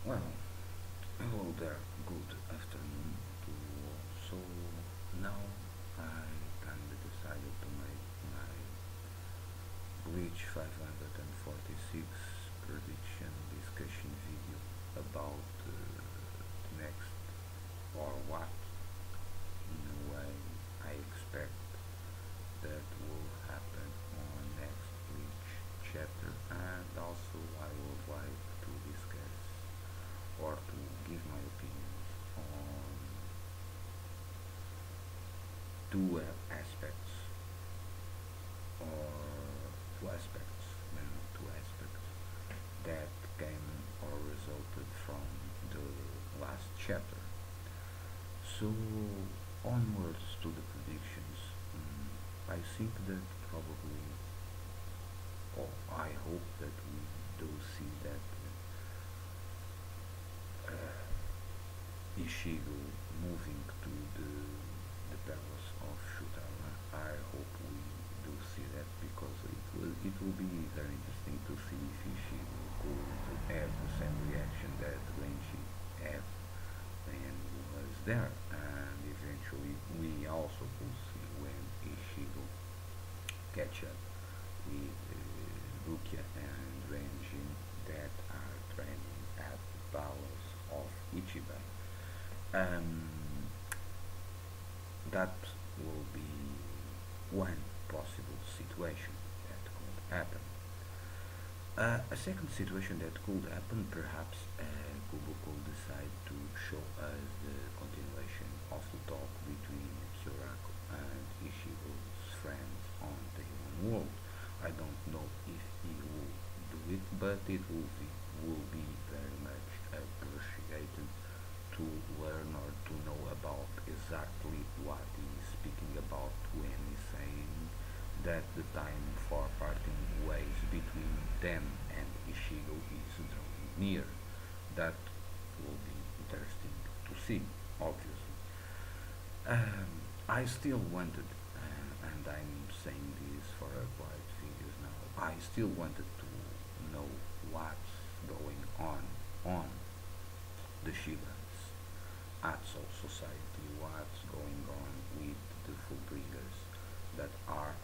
Well, hello there, good afternoon to all. So now I kinda decided to make my Bleach 546 prediction discussion video about the next or what in a way I expect that will happen on next Bleach chapter, and also I would like to discuss or to give my opinions on two aspects or two aspects, mainly two aspects that came or resulted from the last chapter. So onwards to the predictions, I think that probably, or I hope that we do see that Ishigo moving to the palace of Shutara. I hope we do see that because it will be very interesting to see if Ishigo could have the same reaction that Renji had when he was there, and eventually we also could see when Ishigo catch up with Rukia and Renji that are training at the palace of Ichiban. Um, that will be one possible situation that could happen. A second situation that could happen, perhaps Kubo could decide to show us the continuation of the talk between Kyoraku and Ishigo's friends on the human world. I don't know if he will do it, but it will be very much appreciated to learn or to know about exactly what he's speaking about when he's saying that the time for parting ways between them and Ishigo is drawing near. That will be interesting to see, obviously. I still wanted, and I'm saying this for a quite videos now, I still wanted to know what's going on the Shivas at Soul Society, what's going on with the Fullbringers that are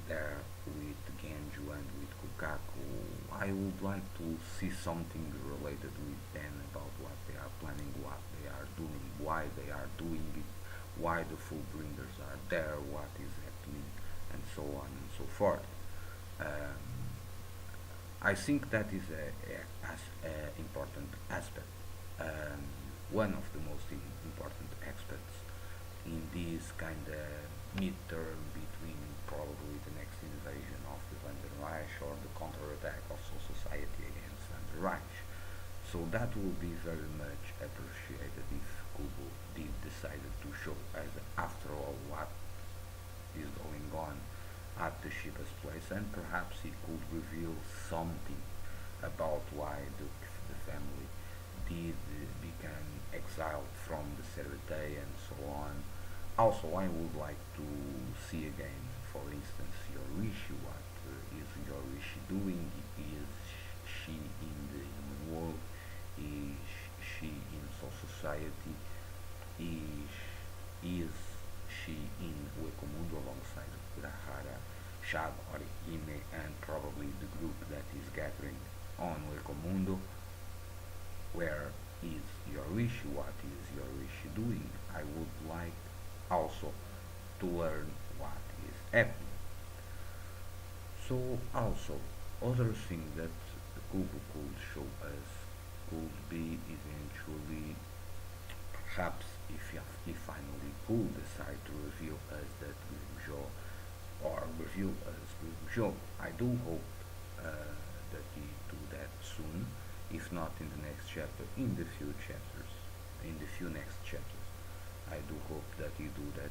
there with Genju and with Kukaku. I would like to see something related with them about what they are planning, what they are doing, why they are doing it, why the Fullbringers are there, what is happening, and so on and so forth. Um, I think that is a important aspect, um, one of the most important aspects in this kind of midterm between probably the next invasion of the Vanderreich or the counterattack of Soul Society against Vanderreich. So that will be very much appreciated if Kubo did decided to show as after all what is going on at the Shiba's place, and perhaps he could reveal something about why the family did become exiled from the Serete and so on. Also, I would like to see again, for instance, Yorishi. What is Yorishi doing? Is she in the human world? Is she in Soul Society? Is she in Uekomundo alongside Urahara, Shab, Orihime, and probably the group that is gathering on Uekomundo? Where is Yorishi? What is Yorishi doing? I would like also to learn what is happening. So also, other thing that Google could show us could be eventually, perhaps if finally could decide to reveal us that Grimjaw or reveal us Grimjaw. I do hope that he do that soon, if not in the next chapter, in the few chapters, in the few next chapters. I do hope that he do that.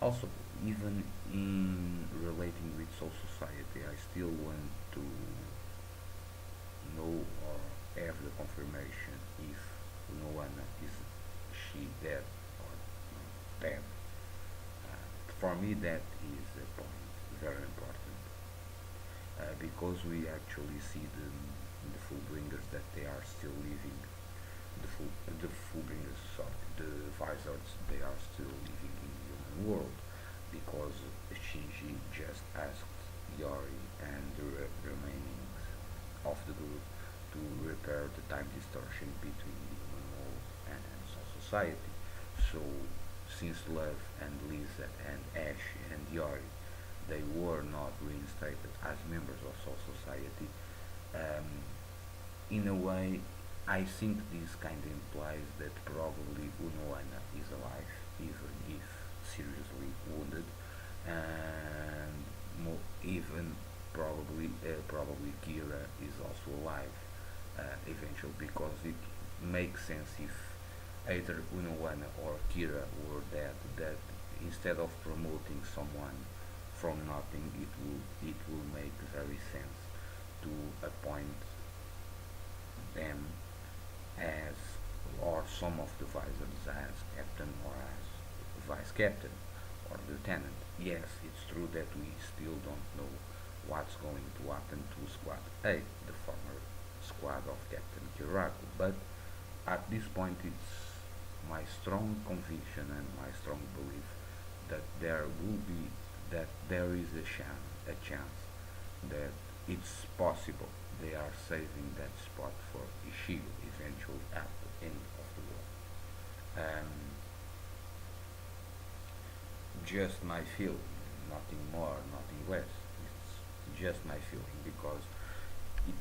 Also, even in relating with Soul Society, I still want to know or have the confirmation if Noana is she dead or not dead. For me, that is a point very important because we actually see the full bringers that they are still living. wizards, they are still living in the human world because Shinji just asked Yori and the remaining of the group to repair the time distortion between the human world and Soul Society. So, since Love and Lisa and Ash and Yori they were not reinstated as members of Soul Society, um, in a way, I think this kind of implies that probably Unoana is alive, even if seriously wounded, and even probably Kira is also alive eventually because it makes sense if either Unowana or Kira were dead. That instead of promoting someone from nothing, it will make very sense to appoint them as or some of the visors as captain or as vice captain or lieutenant. Yes, it's true that we still don't know what's going to happen to Squad A, the former squad of Captain Kiraku, but at this point it's my strong conviction and my strong belief that there is a chance that it's possible they are saving that spot for Ishigo eventually at the end of the war. Just my feeling, nothing more, nothing less. It's just my feeling because it,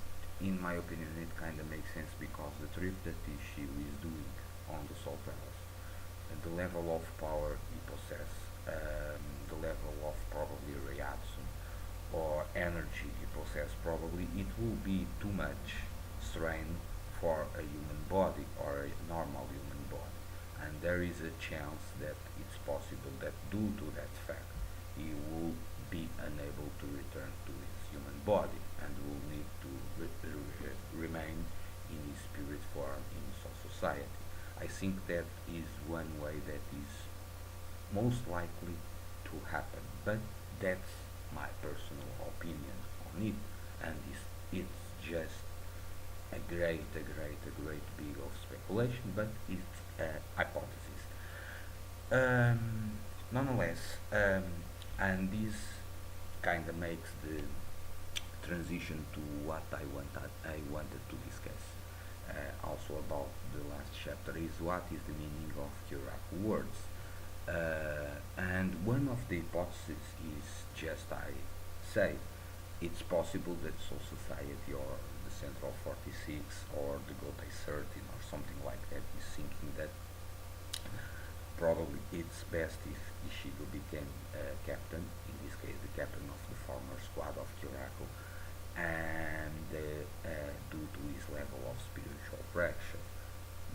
in my opinion, it kind of makes sense because the trip that Ishigo is doing on the Soul Palace and the level of power he possesses, the level of probably Reiatsu or energy he possesses, probably it will be too much strain for a human body or a normal human body. And there is a chance that it's possible that due to that fact he will be unable to return to his human body and will need to remain in his spirit form in Soul Society. I think that is one way that is most likely to happen, but that's my personal opinion on it, and it's just a great big of speculation, but it's a hypothesis. Nonetheless, and this kind of makes the transition to what I wanted to discuss. Also about the last chapter is what is the meaning of Kyoraku words. And one of the hypotheses is just I say it's possible that Soul Society or the Central 46 or the Gotei 13 or something like that is thinking that probably it's best if Ishigo became captain, in this case the captain of the former squad of Kyoraku, and due to his level of spiritual pressure.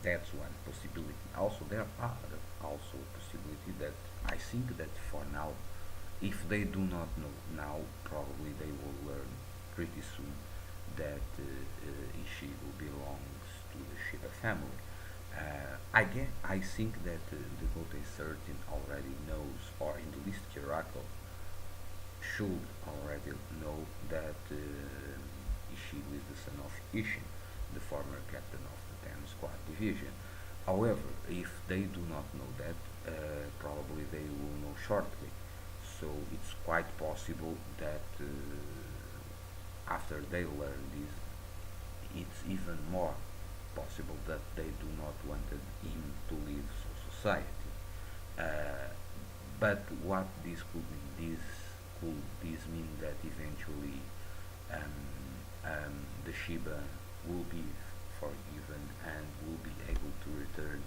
That's one possibility. Also, there are also a possibility that I think that for now, if they do not know now, probably they will learn pretty soon that Ishigo belongs to the Shiba family. I think that the Gotei 13 already knows, or in the least Kirako should already know that Ishigo is the son of Ishin, the former captain of the 10 Squad Division. However, if they do not know that, probably they will know shortly. So it's quite possible that after they learn this, it's even more possible that they do not want him to leave society. But what this could mean? This mean that eventually the Shiba will be forgiven and will be able to return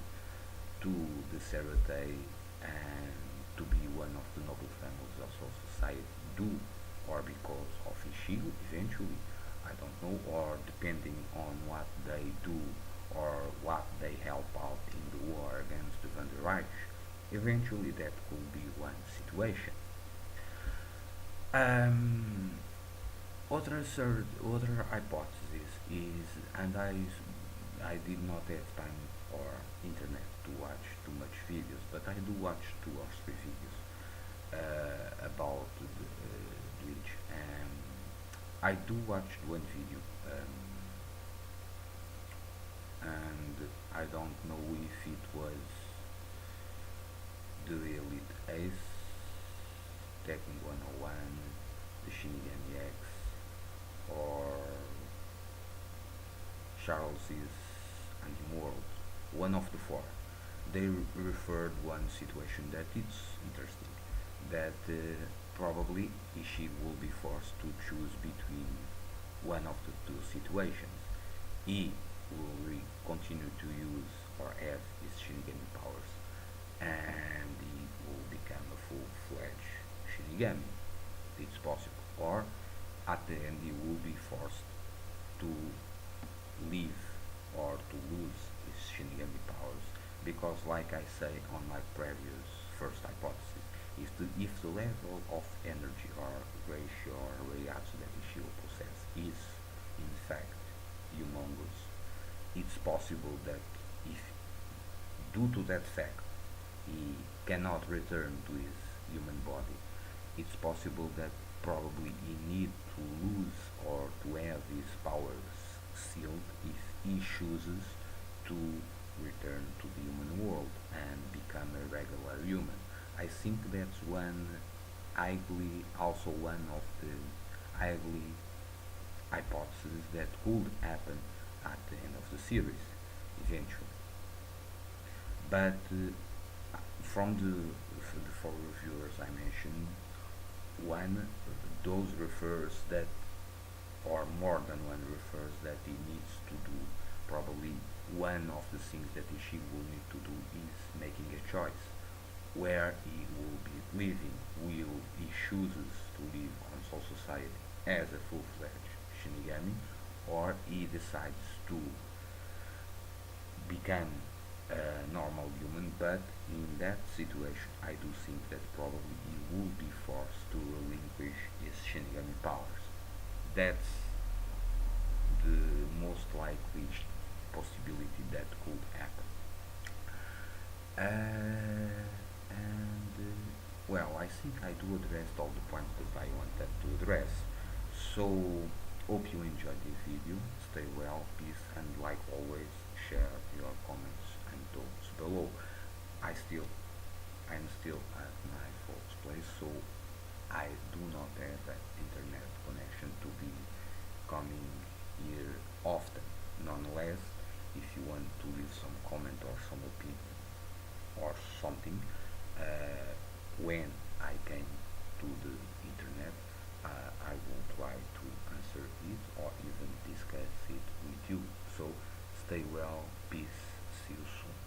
to the Serate and to be one of the noble families of Soul Society, do or because of Ishigo eventually, I don't know, or depending on what they do or what they help out in the war against the Van der Reich. Eventually that could be one situation. Um, other hypothesis is, and I did not have time or internet to watch too much videos, but I do watch 2 or 3 videos about Bleach, and I do watch one video, and I don't know if it was the Elite Ace, Tekken 101, the Shinigami X, or Charles's Anti-World, one of the four. They referred one situation that it's interesting, that probably she will be forced to choose between one of the two situations. He will continue to use or have his Shinigami powers, and he will become a full-fledged Shinigami. It's possible. Or at the end, he will be forced to leave or to lose his Shinigami powers because, like I say on my previous first hypothesis, if the level of energy or ratio or reaction that she will possess is in fact humongous, it's possible that if due to that fact he cannot return to his human body, it's possible that probably he need to lose or to have his powers sealed if he chooses to return to the human world and become a regular human. I think that's also one of the highly hypotheses that could happen at the end of the series eventually. But from the four reviewers I mentioned, one those refers that, or more than one refers that he needs to do probably one of the things that she will need to do is making a choice where he will be living. Will he chooses to live on Soul Society as a full-fledged Shinigami, or he decides to become a normal human, but in that situation I do think that probably he will be forced to relinquish his Shinigami powers. That's the most likely possibility that could happen. Well, I think I do address all the points that I wanted to address. So, hope you enjoyed this video. Stay well, peace, and like always, share your comments and thoughts below. I'm still at my folks' place, so I do not have an internet connection to be coming here often. Nonetheless, if you want to leave some comment or some opinion or something, when I came to the internet, I will try to answer it or even discuss it with you. So stay well, peace, see you soon.